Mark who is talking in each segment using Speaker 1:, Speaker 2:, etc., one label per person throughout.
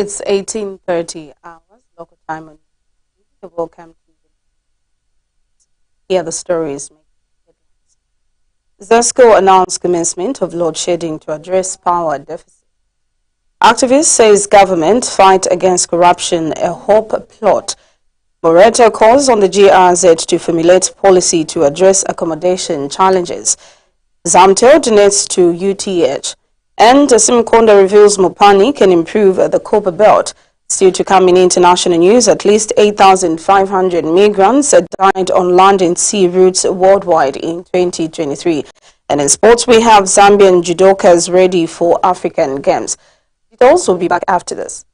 Speaker 1: It's 18:30 hours local time on. You're welcome to hear the stories. ZESCO announced commencement of load shedding to address power deficit. Activists says government fight against corruption a hope plot. Moreto calls on the GRZ to formulate policy to address accommodation challenges. Zamtel donates to UTH. And Simkonda reveals Mopani can improve the Copper Belt. Still to come in international news, at least 8,500 migrants died on land and sea routes worldwide in 2023. And in sports, we have Zambian judokas ready for African Games. Details will be back after this.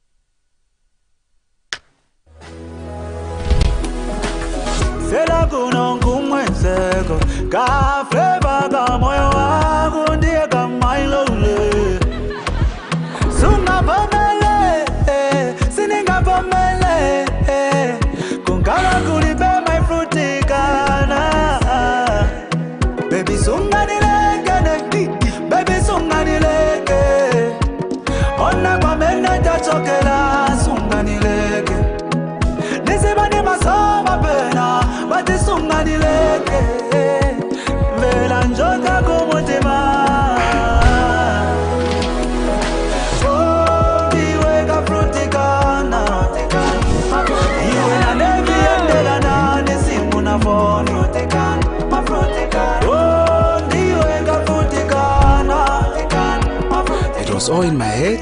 Speaker 2: It was all in my head.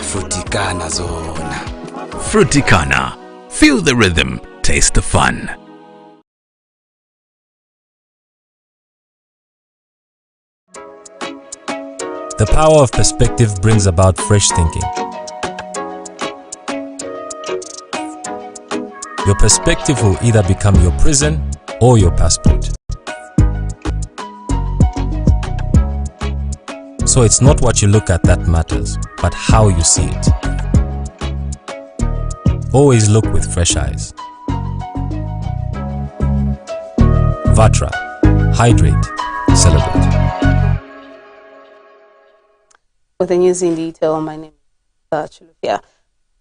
Speaker 2: Fruticana zona.
Speaker 3: Fruticana. Feel the rhythm, taste the fun.
Speaker 4: The power of perspective brings about fresh thinking. Your perspective will either become your prison or your passport. So it's not what you look at that matters, but how you see it. Always look with fresh eyes. Vatra. Hydrate. Celebrate.
Speaker 1: With the news in detail, my name is Chulufia.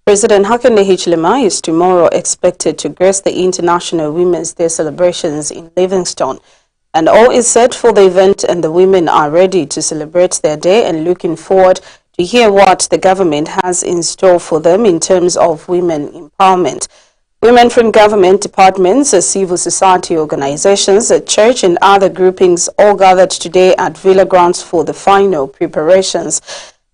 Speaker 1: President Hakainde Hichilema is tomorrow expected to grace the International Women's Day celebrations in Livingstone. And all is set for the event, and the women are ready to celebrate their day and looking forward to hear what the government has in store for them in terms of women empowerment. Women from government departments, civil society organizations, church and other groupings all gathered today at Villa Grounds for the final preparations.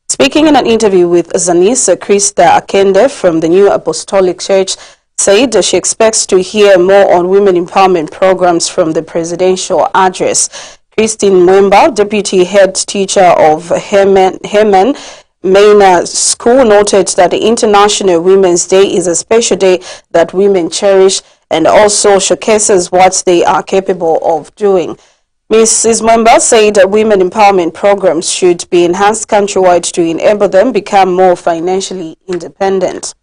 Speaker 1: Speaking in an interview with Zanisa Krista Akende from the New Apostolic Church, said she expects to hear more on women empowerment programs from the presidential address. Christine Mwemba, deputy head teacher of Herman Maina School, noted that the International Women's Day is a special day that women cherish and also showcases what they are capable of doing. Mrs. Mwemba said that women empowerment programs should be enhanced countrywide to enable them become more financially independent.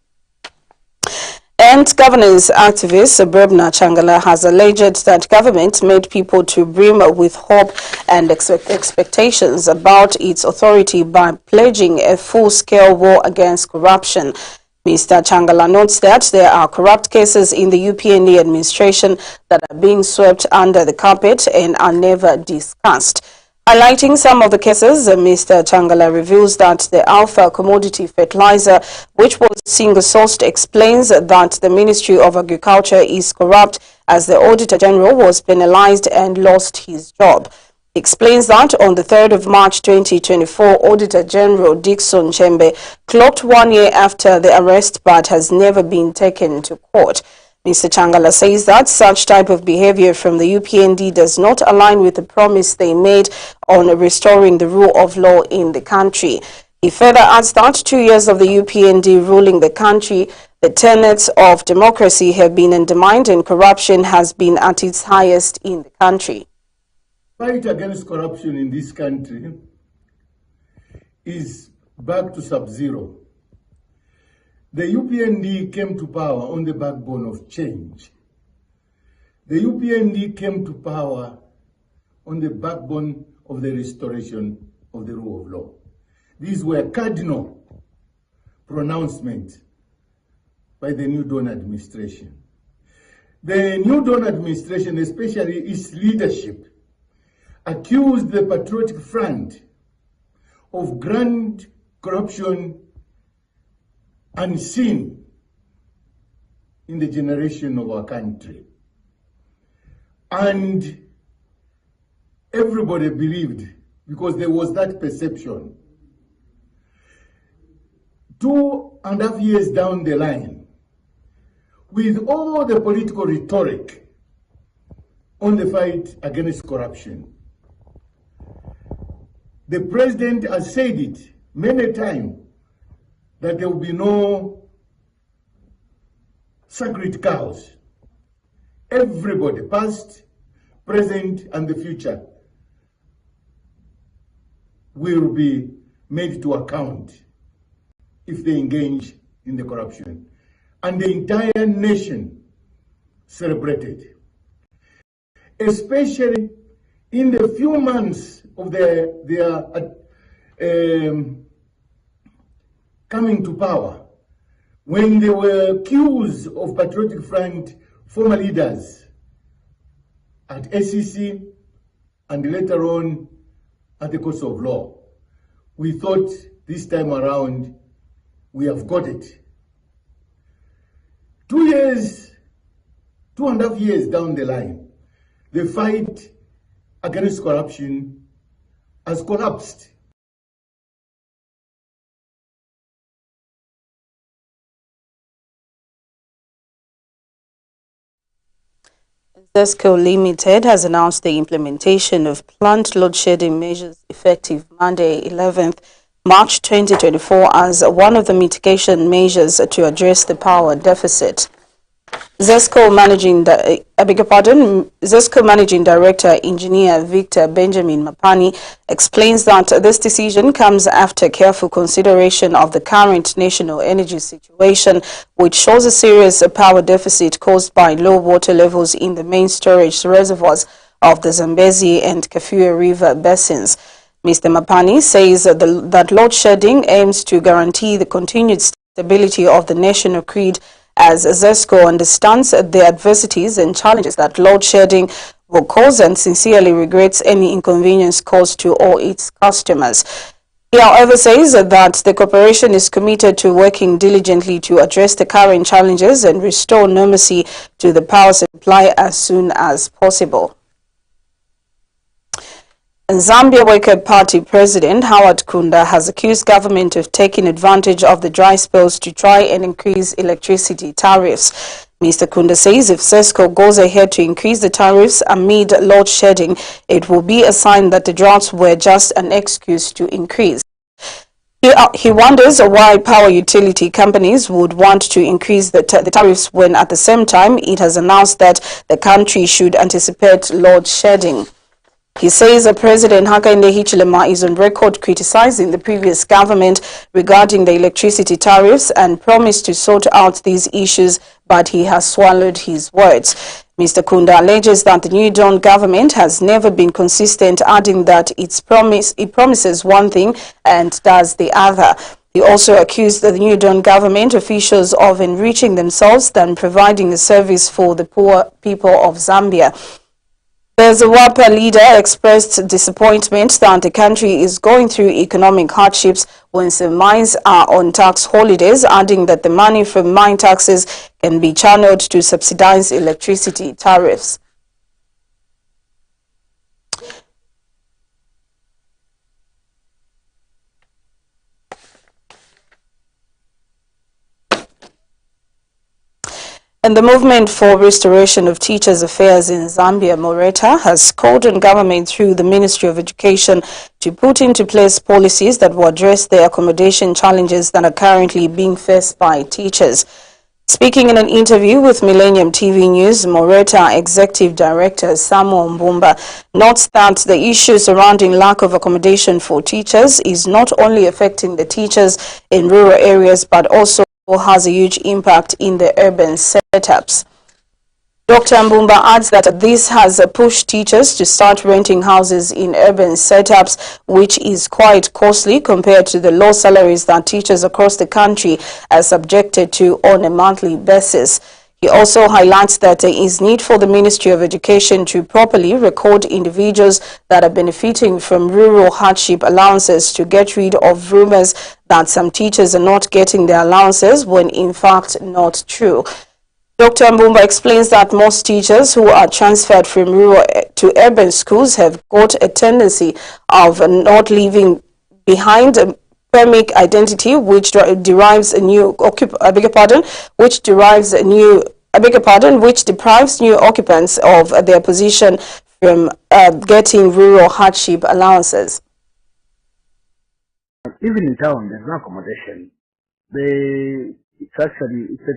Speaker 1: And governance activist Brebna Changala has alleged that government made people to brim with hope and expectations about its authority by pledging a full-scale war against corruption. Mr. Changala notes that there are corrupt cases in the UPND administration that are being swept under the carpet and are never discussed. Highlighting some of the cases, Mr. Changala reveals that the Alpha commodity fertilizer, which was single-sourced, explains that the Ministry of Agriculture is corrupt as the Auditor General was penalized and lost his job. He explains that on the 3rd of March 2024, Auditor General Dickson Chembe clocked 1 year after the arrest but has never been taken to court. Mr. Changala says that such type of behavior from the UPND does not align with the promise they made on restoring the rule of law in the country. He further adds that 2 years of the UPND ruling the country, the tenets of democracy have been undermined and corruption has been at its highest in the country.
Speaker 5: Fight against corruption in this country is back to sub-zero. The UPND came to power on the backbone of change. The UPND came to power on the backbone of the restoration of the rule of law. These were cardinal pronouncement by the New Dawn administration. The New Dawn administration, especially its leadership, accused the Patriotic Front of grand corruption unseen in the generation of our country. And everybody believed, because there was that perception. 2.5 years down the line, with all the political rhetoric on the fight against corruption, the president has said it many times that there will be no sacred cows. Everybody, past, present, and the future, will be made to account if they engage in the corruption. And the entire nation celebrated. Especially in the few months of their coming to power, when they were accused of Patriotic Front former leaders at SEC and later on at the courts of law. We thought this time around we have got it. 2.5 years down the line, the fight against corruption has collapsed.
Speaker 1: ZESCO Limited has announced the implementation of planned load shedding measures effective Monday, 11th March 2024 as one of the mitigation measures to address the power deficit. ZESCO Managing Director Engineer Victor Benjamin Mapani explains that this decision comes after careful consideration of the current national energy situation, which shows a serious power deficit caused by low water levels in the main storage reservoirs of the Zambezi and Kafue River basins. Mr. Mapani says that load shedding aims to guarantee the continued stability of the national grid, as ZESCO understands the adversities and challenges that load shedding will cause and sincerely regrets any inconvenience caused to all its customers. He, however, says that the corporation is committed to working diligently to address the current challenges and restore normalcy to the power supply as soon as possible. Zambia Worker Party President Howard Kunda has accused government of taking advantage of the dry spells to try and increase electricity tariffs. Mr. Kunda says if ZESCO goes ahead to increase the tariffs amid load shedding, it will be a sign that the droughts were just an excuse to increase. He wonders why power utility companies would want to increase the tariffs when at the same time it has announced that the country should anticipate load shedding. He says that President Hakainde Hichilema is on record criticizing the previous government regarding the electricity tariffs and promised to sort out these issues, but he has swallowed his words. Mr. Kunda alleges that the New Dawn government has never been consistent, adding that it promises one thing and does the other. He also accused the New Dawn government officials of enriching themselves than providing a service for the poor people of Zambia. The ZAWAPA leader expressed disappointment that the country is going through economic hardships when some mines are on tax holidays, adding that the money from mine taxes can be channeled to subsidize electricity tariffs. And the Movement for Restoration of Teachers' Affairs in Zambia, MORETA, has called on government through the Ministry of Education to put into place policies that will address the accommodation challenges that are currently being faced by teachers. Speaking in an interview with Millennium TV News, MORETA Executive Director Samuel Mbumba notes that the issue surrounding lack of accommodation for teachers is not only affecting the teachers in rural areas but also has a huge impact in the urban setups. Dr. Mbumba adds that this has pushed teachers to start renting houses in urban setups, which is quite costly compared to the low salaries that teachers across the country are subjected to on a monthly basis. He also highlights that there is need for the Ministry of Education to properly record individuals that are benefiting from rural hardship allowances to get rid of rumors that some teachers are not getting their allowances when in fact not true. Dr. Mbumba explains that most teachers who are transferred from rural to urban schools have got a tendency of not leaving behind a permic identity, which deprives new occupants of their position from getting rural hardship allowances.
Speaker 6: Even in town, there's no accommodation. It's a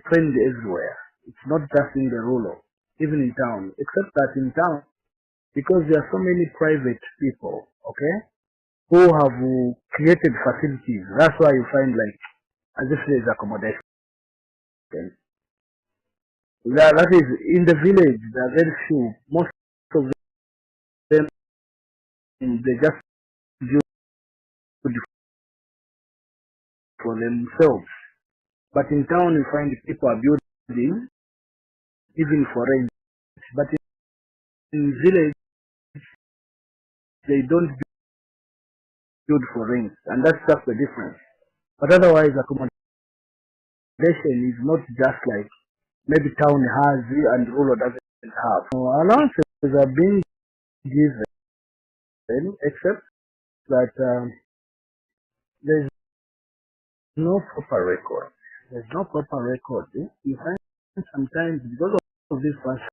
Speaker 6: trend everywhere. It's not just in the rural, even in town, except that in town, because there are so many private people, okay, who have created facilities. That's why you find like, as if there's accommodation. That is, in the village, there are very few. Most of them, they just build for themselves. But in town, you find people are building even for rent. But in village, they don't build for rent, and that's just the difference. But otherwise, accommodation is not just like maybe town has and rural doesn't have. So allowances are being given, except that there's no proper record. There's no proper record. You find sometimes because of this transfer,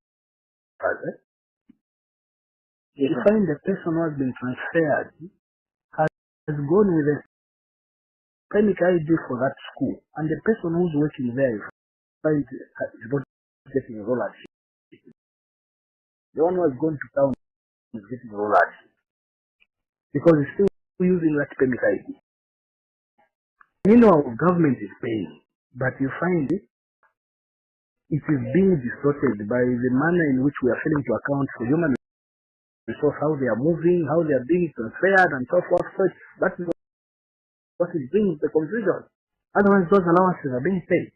Speaker 6: you find the person who has been transferred has gone with a permic ID for that school, and the person who's working there is not getting a rollership. The one who has gone to town is getting a rollership because he's still using that permic ID. Meanwhile, government is paying, but you find it is being distorted by the manner in which we are failing to account for human resource, how they are moving, how they are being transferred, and so forth. So that is what is bringing the confusion. Otherwise, those allowances are being paid.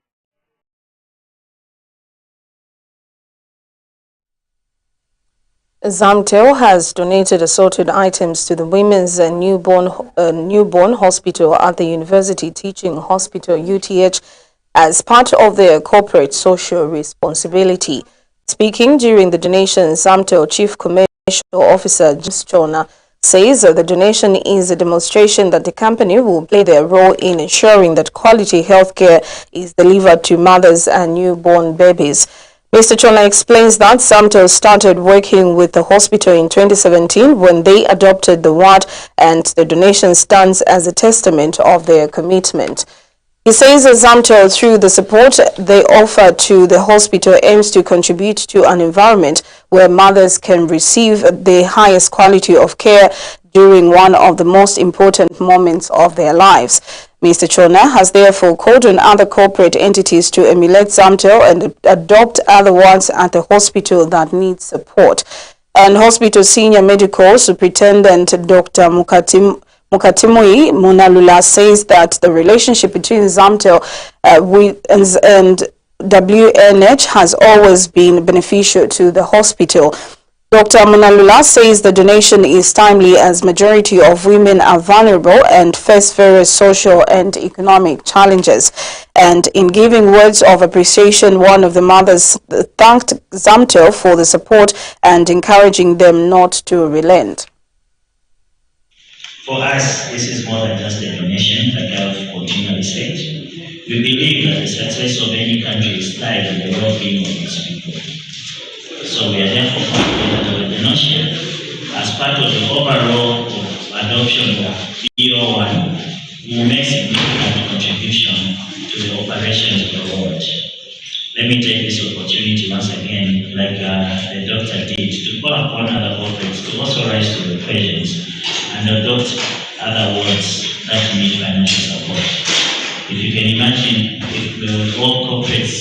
Speaker 1: Zamtel has donated assorted items to the Women's and Newborn Hospital at the University Teaching Hospital UTH as part of their corporate social responsibility. Speaking during the donation, Zamtel Chief Commercial Officer James Chona says the donation is a demonstration that the company will play their role in ensuring that quality healthcare is delivered to mothers and newborn babies. Mr. Chona explains that Zamtel started working with the hospital in 2017 when they adopted the ward, and the donation stands as a testament of their commitment. He says Zamtel, through the support they offer to the hospital, aims to contribute to an environment where mothers can receive the highest quality of care during one of the most important moments of their lives. Mr. Chona has therefore called on other corporate entities to emulate Zamtel and adopt other ones at the hospital that need support. And hospital senior medical superintendent Dr. Mukatimui Munalula says that the relationship between Zamtel and WNH has always been beneficial to the hospital. Dr. Munalula says the donation is timely as majority of women are vulnerable and face various social and economic challenges. And in giving words of appreciation, one of the mothers thanked Zamtel for the support and encouraging them not to relent.
Speaker 7: For us, this is more than just a donation, like I've continually said. We believe that the success of any country is tied to the well-being of its people. So we are therefore confident that the donation, as part of the overall adoption of PO1, will make significant contribution to the operations of the world. Let me take this opportunity once again, like the doctor did, to call upon other corporates to also rise to the occasions and adopt other words that need financial support. If you can imagine, if all corporates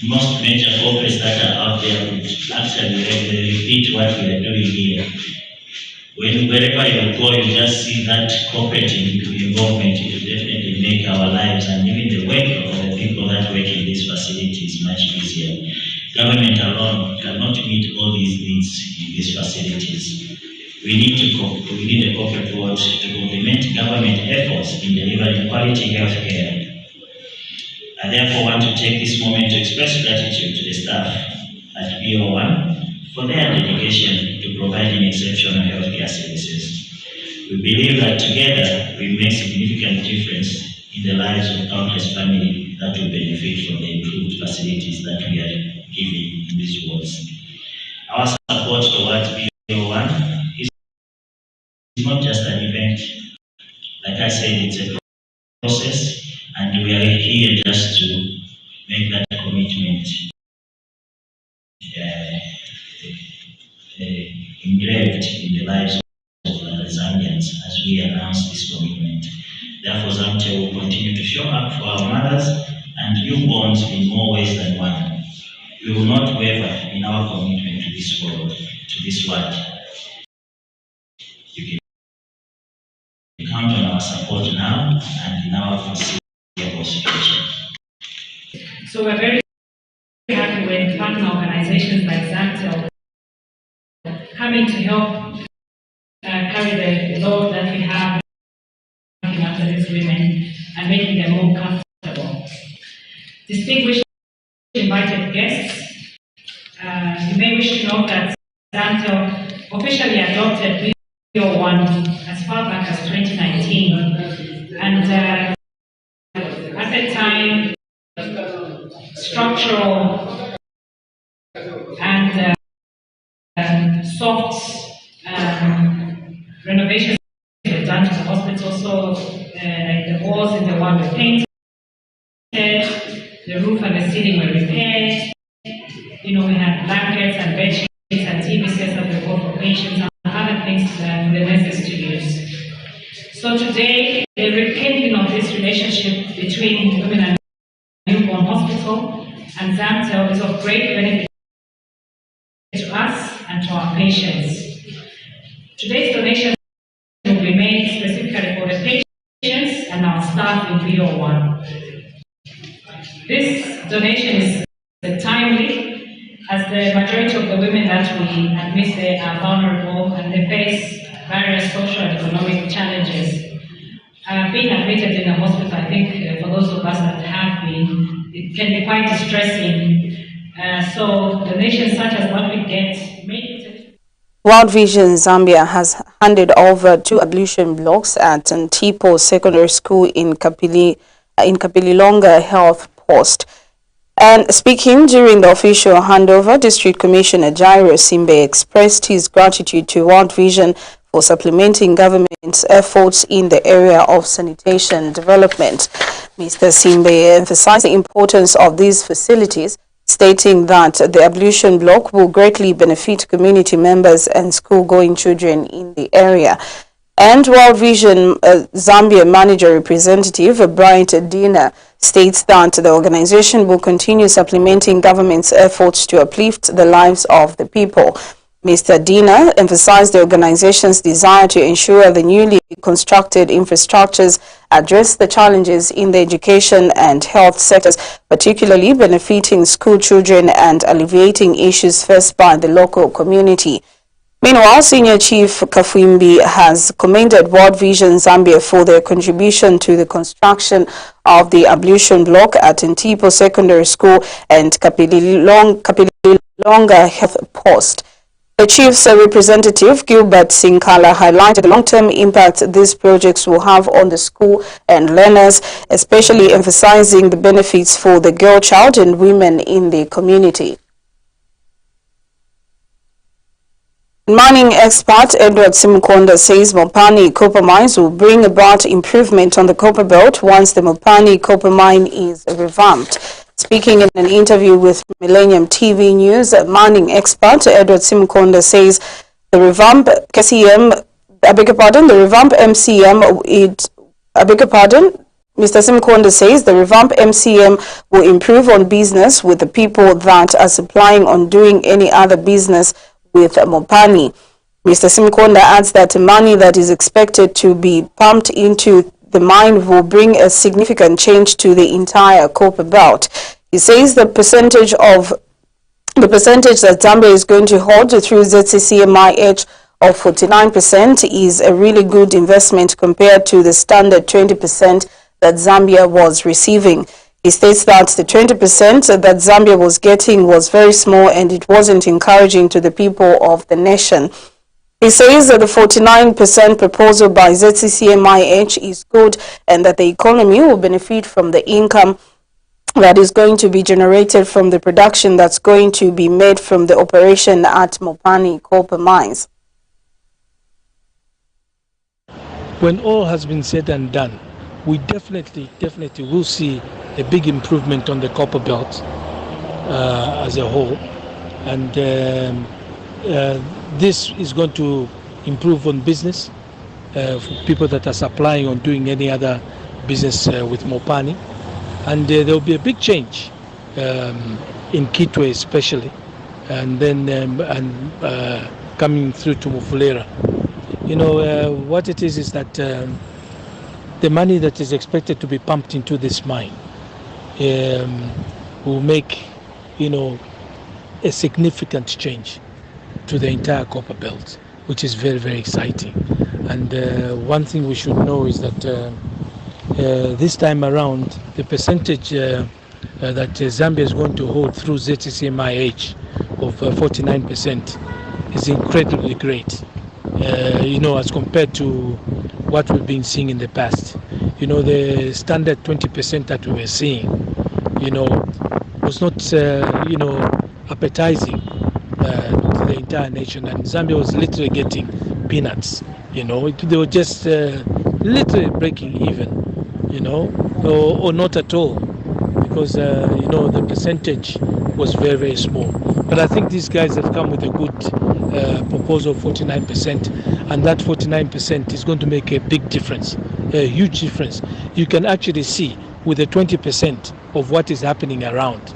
Speaker 7: most major corporates that are out there would actually repeat what we are doing here. Wherever you go, you just see that corporate involvement. It will definitely make our lives and even the work of the people that work in these facilities much easier. Government alone cannot meet all these needs in these facilities. We need a corporate world to complement government efforts in delivering quality health care. I therefore want to take this moment to express gratitude to the staff at BO1 for their dedication to providing exceptional healthcare services. We believe that together we make significant difference in the lives of countless families that will benefit from the improved facilities that we are giving in these wards. Our support towards BO1 is not just an event. Like I said, it's a process, and we are here just to make that commitment engraved in the lives of Zambians as we announce this commitment. Therefore, Zamtel will continue to show up for our mothers and newborns in more ways than one. We will not waver in our commitment to this world, to this world. You can count on our support now and in our foreseeable situation.
Speaker 8: So we're very happy with partner organizations like Zamtel coming to help carry the load that we have looking after these women and making them more comfortable. Distinguished invited guests, you may wish to know that Zamtel officially adopted BO1 as far back as 2019, and at the time, structural and soft renovations were done to the hospital, so like the walls in the one were painted, the roof and the ceiling were repaired. You know, we had blankets and bed sheets and TV sets that were bought for patients and other things for the nurses to use. So today, the rekindling of this relationship between Women and Newborn Hospital and Zamtel is of great benefit to us and to our patients. Today's donation will be made specifically for the patients and our staff in BO1. This donation is timely, as the majority of the women that we admit there are vulnerable and they face various social and economic challenges. Being admitted in a hospital, I think for those of us that have been, it can be quite distressing. So donations such as what we get make it.
Speaker 1: World Vision Zambia has handed over 2 ablution blocks at Ntipo Secondary School in Kapililonga Health Post. And speaking during the official handover, District Commissioner Jairo Simbe expressed his gratitude to World Vision for supplementing government's efforts in the area of sanitation development. Mr. Simbe emphasized the importance of these facilities, stating that the ablution block will greatly benefit community members and school-going children in the area. And World Vision Zambia Manager Representative Bryant Dina states that the organization will continue supplementing government's efforts to uplift the lives of the people. Mr. Dina emphasized the organization's desire to ensure the newly constructed infrastructures address the challenges in the education and health sectors, particularly benefiting school children and alleviating issues faced by the local community. Meanwhile, Senior Chief Kafwimbi has commended World Vision Zambia for their contribution to the construction of the ablution block at Ntipo Secondary School and Kapililonga Health Post. The Chief's representative, Gilbert Sinkala, highlighted the long-term impact these projects will have on the school and learners, especially emphasizing the benefits for the girl child and women in the community. Mining expert Edward Simukonda says Mopani copper mines will bring about improvement on the copper belt once the Mopani copper mine is revamped. Speaking in an interview with Millennium TV News, mining expert Edward Simukonda says the revamp MCM, Mr. Simkonda says the revamped MCM will improve on business with the people that are supplying on doing any other business with Mopani. Mr. Simkonda adds that the money that is expected to be pumped into the mine will bring a significant change to the entire copper belt. He says the percentage that Zambia is going to hold through ZCCMIH of 49% is a really good investment compared to the standard 20% that Zambia was receiving. He states that the 20% that Zambia was getting was very small and it wasn't encouraging to the people of the nation. He says that the 49% proposal by ZCCMIH is good and that the economy will benefit from the income that is going to be generated from the production that's going to be made from the operation at Mopani copper mines.
Speaker 9: When all has been said and done, we definitely will see a big improvement on the copper belt as a whole, and this is going to improve on business for people that are supplying or doing any other business with Mopani, and there will be a big change in Kitwe especially, and then coming through to Mufulira. You know, what it is that the money that is expected to be pumped into this mine will make, you know, a significant change to the entire copper belt, which is very, very exciting. And one thing we should know is that this time around, the percentage that Zambia is going to hold through ZCCMIH of 49% is incredibly great. You know, as compared to what we've been seeing in the past. You know, the standard 20% that we were seeing, you know, was not, you know, appetizing to the entire nation. And Zambia was literally getting peanuts, you know. They were just literally breaking even, you know, or not at all. Because, you know, the percentage was very, very small. But I think these guys have come with a good proposal of 49%, and that 49% is going to make a big difference, a huge difference. You can actually see with the 20% of what is happening around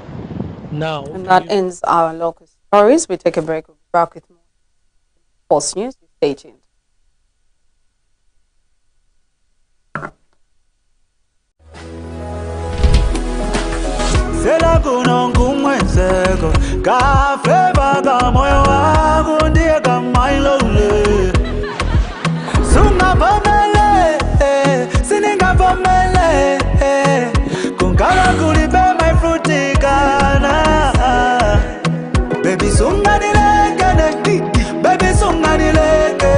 Speaker 9: now.
Speaker 1: And that ends our local stories. We take a break. We'll be back with more Pulse News. Stay tuned.
Speaker 10: Sela kunongu mwenzeko kafe baka moyo wangu ndiye kama ilole sungavomele siningavomele kungala kulibe my frutikana baby sunganileke baby sunganileke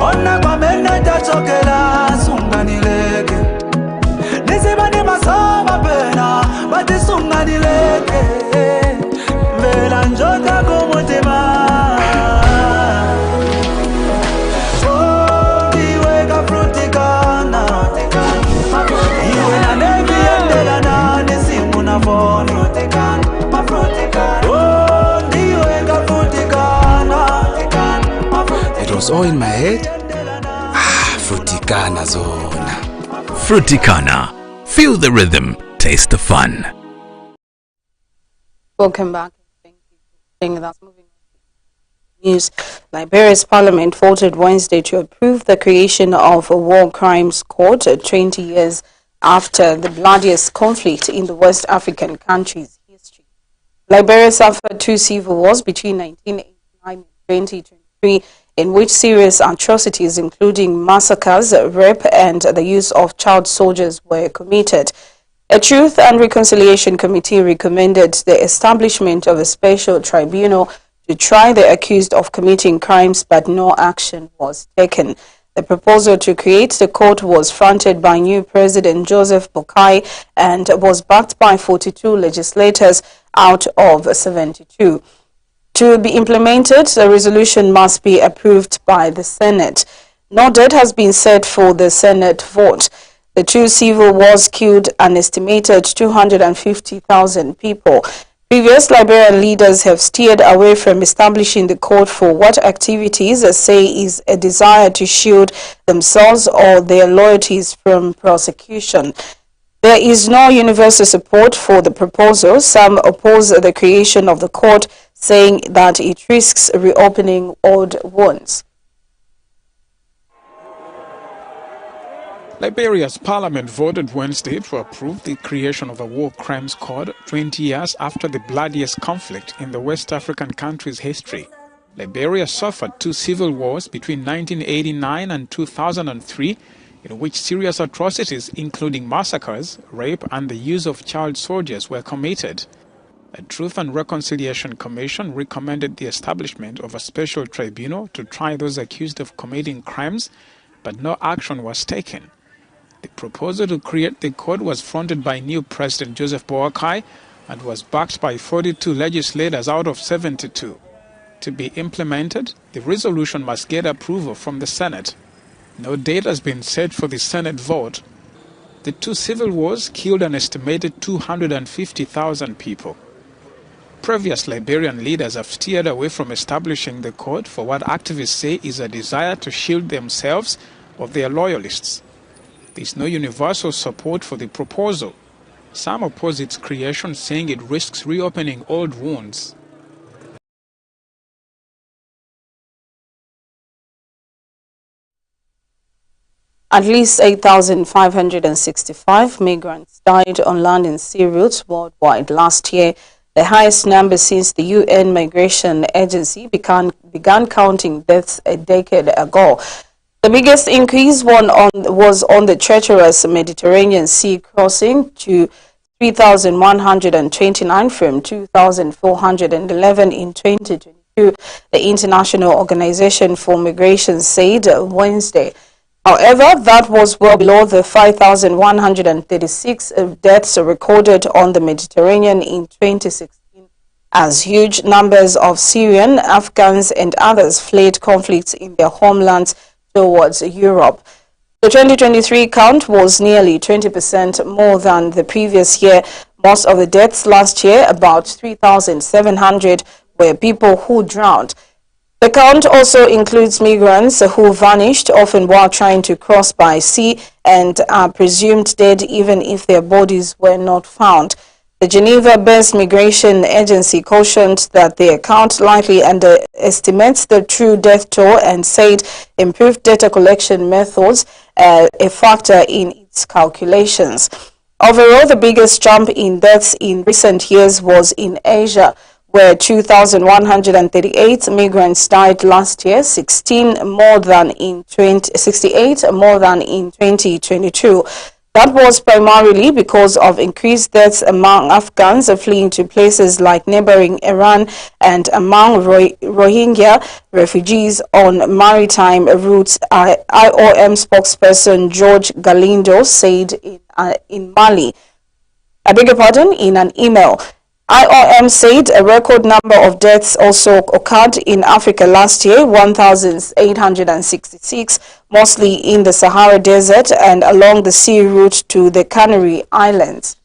Speaker 10: ona kwa mena tachokela sunganileke nisibani masoma pena bati sunganileke vela njota kumutima iweka frutikana iwe na nevi endela na nisimu na phone iweka frutikana.
Speaker 2: It was all in my head. Frutikana zona.
Speaker 3: Fruticana. Feel the rhythm, taste the fun.
Speaker 1: Welcome back. Thank you for staying with us. Moving on to news. Liberia's parliament voted Wednesday to approve the creation of a war crimes court 20 years after the bloodiest conflict in the West African country's history. Liberia suffered two civil wars between 1989 and 2023, in which serious atrocities including massacres, rape and the use of child soldiers were committed. A Truth and Reconciliation Committee recommended the establishment of a special tribunal to try the accused of committing crimes, but no action was taken. The proposal to create the court was fronted by new President Joseph Boakai and was backed by 42 legislators out of 72. To be implemented, the resolution must be approved by the Senate. No date has been set for the Senate vote. The two civil wars killed an estimated 250,000 people. Previous Liberian leaders have steered away from establishing the court for what activities say is a desire to shield themselves or their loyalties from prosecution. There is no universal support for the proposal. Some oppose the creation of the court, saying that it risks reopening old wounds.
Speaker 11: Liberia's parliament voted Wednesday to approve the creation of a war crimes court 20 years after the bloodiest conflict in the West African country's history. Liberia suffered 2 civil wars between 1989 and 2003, in which serious atrocities including massacres, rape and the use of child soldiers were committed. A Truth and Reconciliation Commission recommended the establishment of a special tribunal to try those accused of committing crimes, but no action was taken. The proposal to create the court was fronted by new President Joseph Boakai and was backed by 42 legislators out of 72. To be implemented, the resolution must get approval from the Senate. No date has been set for the Senate vote. The 2 civil wars killed an estimated 250,000 people. Previous Liberian leaders have steered away from establishing the court for what activists say is a desire to shield themselves or their loyalists. There is no universal support for the proposal. Some oppose its creation, saying it risks reopening old wounds.
Speaker 1: At least 8,565 migrants died on land and sea routes worldwide last year, the highest number since the UN Migration Agency began counting deaths a decade ago. The biggest increase was on the treacherous Mediterranean Sea, crossing to 3,129 from 2,411 in 2022, the International Organization for Migration said Wednesday. However, that was well below the 5,136 deaths recorded on the Mediterranean in 2016, as huge numbers of Syrian, Afghans and others fled conflicts in their homelands towards Europe. The 2023 count was nearly 20% more than the previous year. Most of the deaths last year, about 3,700, were people who drowned. The count also includes migrants who vanished, often while trying to cross by sea, and are presumed dead even if their bodies were not found. The Geneva-based migration agency cautioned that the account likely underestimates the true death toll and said improved data collection methods are a factor in its calculations. Overall, the biggest jump in deaths in recent years was in Asia, where 2,138 migrants died last year, 68 more than in 2022. That was primarily because of increased deaths among Afghans fleeing to places like neighboring Iran and among Rohingya refugees on maritime routes, IOM spokesperson George Galindo said in Mali. I beg your pardon, in an email. IOM said a record number of deaths also occurred in Africa last year, 1,866, mostly in the Sahara Desert and along the sea route to the Canary Islands.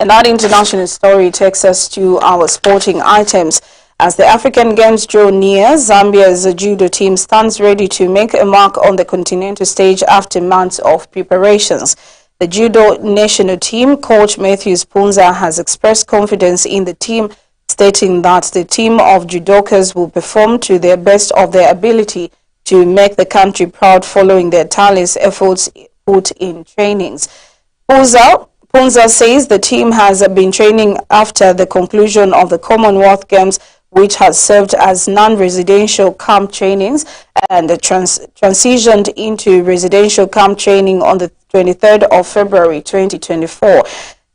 Speaker 1: And that international story takes us to our sporting items. As the African Games draw near, Zambia's judo team stands ready to make a mark on the continental stage after months of preparations. The judo national team coach Matthews Punza has expressed confidence in the team, stating that the team of judokas will perform to the best of their ability to make the country proud following their tireless efforts put in trainings. Punza says the team has been training after the conclusion of the Commonwealth Games, which has served as non-residential camp trainings and transitioned into residential camp training on the 23rd of February 2024.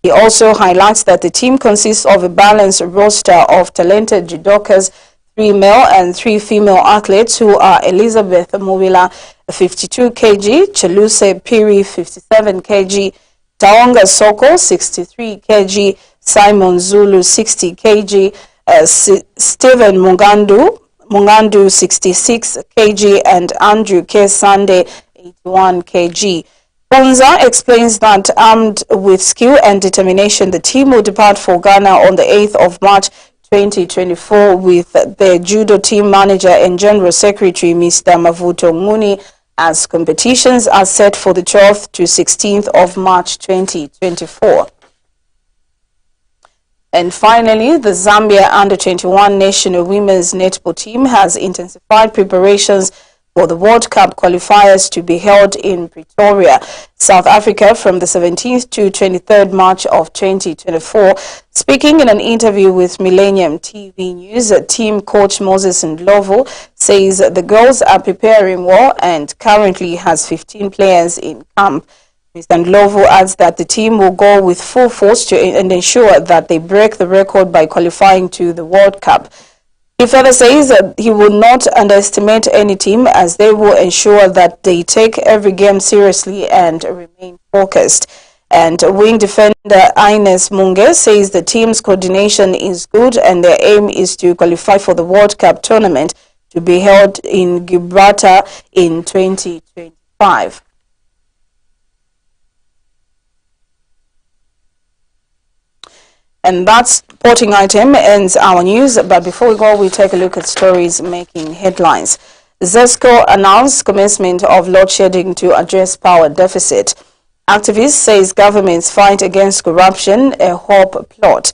Speaker 1: He also highlights that the team consists of a balanced roster of talented judokas, 3 male and 3 female athletes who are Elizabeth Mubila, 52 kg, Cheluse Piri, 57 kg, Taonga Soko, 63 kg, Simon Zulu, 60 kg, Stephen Mungandu 66 kg and Andrew K. Sunday 81 kg. Bonza explains that armed with skill and determination, the team will depart for Ghana on the 8th of March 2024 with the judo team manager and general secretary Mr. Mavuto Nguni, as competitions are set for the 12th to 16th of March 2024. And finally, the Zambia Under-21 national women's netball team has intensified preparations for the World Cup qualifiers to be held in Pretoria, South Africa from the 17th to 23rd March of 2024. Speaking in an interview with Millennium TV News, team coach Moses Ndlovu says the girls are preparing well and currently has 15 players in camp. Mr. Ndlovu adds that the team will go with full force and ensure that they break the record by qualifying to the World Cup. He further says that he will not underestimate any team as they will ensure that they take every game seriously and remain focused. And wing defender Ines Munge says the team's coordination is good and their aim is to qualify for the World Cup tournament to be held in Gibraltar in 2025. And that sporting item ends our news. But before we go, we take a look at stories making headlines. ZESCO announced commencement of load shedding to address power deficit. Activist says government's fight against corruption a hope plot.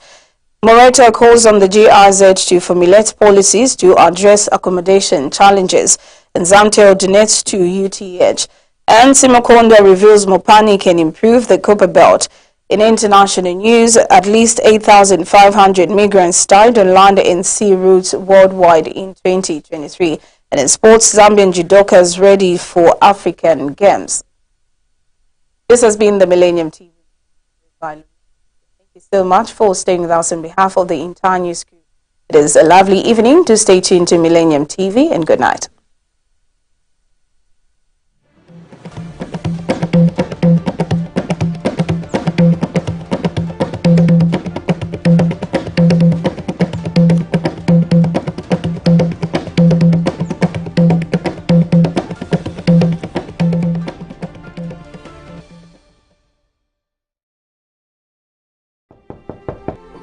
Speaker 1: Moreta calls on the GRZ to formulate policies to address accommodation challenges. And Zamtel donates to UTH. And Simokonda reveals Mopani can improve the Copper Belt. In international news, at least 8,500 migrants died on land and sea routes worldwide in 2023. And in sports, Zambian judokas ready for African Games. This has been the Millennium TV. Thank you so much for staying with us on behalf of the entire news crew. It is a lovely evening. Do stay tuned to Millennium TV and good night.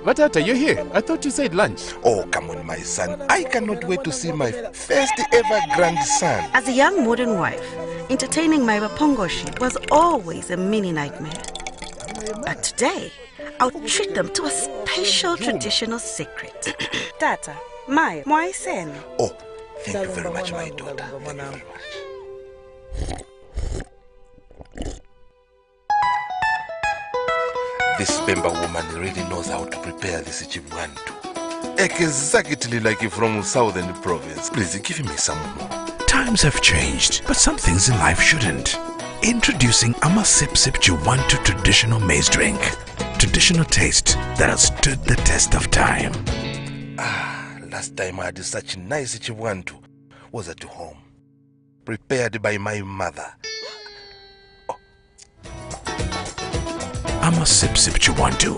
Speaker 12: Matata, you're here. I thought you said lunch.
Speaker 2: Oh, come on, my son. I cannot wait to see my first ever grandson.
Speaker 13: As a young modern wife, entertaining my Wapongoshi was always a mini nightmare. But today, I'll treat them to a special traditional secret. Tata, my sen.
Speaker 2: Oh, thank you very much, my daughter. Thank you very much. This Bemba woman really knows how to prepare this Chibwantu. Exactly like from southern province. Please give me some more.
Speaker 3: Times have changed, but some things in life shouldn't. Introducing Amasip Chiwantu traditional maize drink. Traditional taste that has stood the test of time.
Speaker 2: Last time I had such nice Chiwantu was at home. Prepared by my mother.
Speaker 3: Amasip Chiwantu,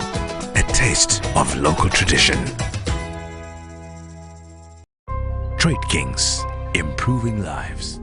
Speaker 3: a taste of local tradition. Trade Kings, improving lives.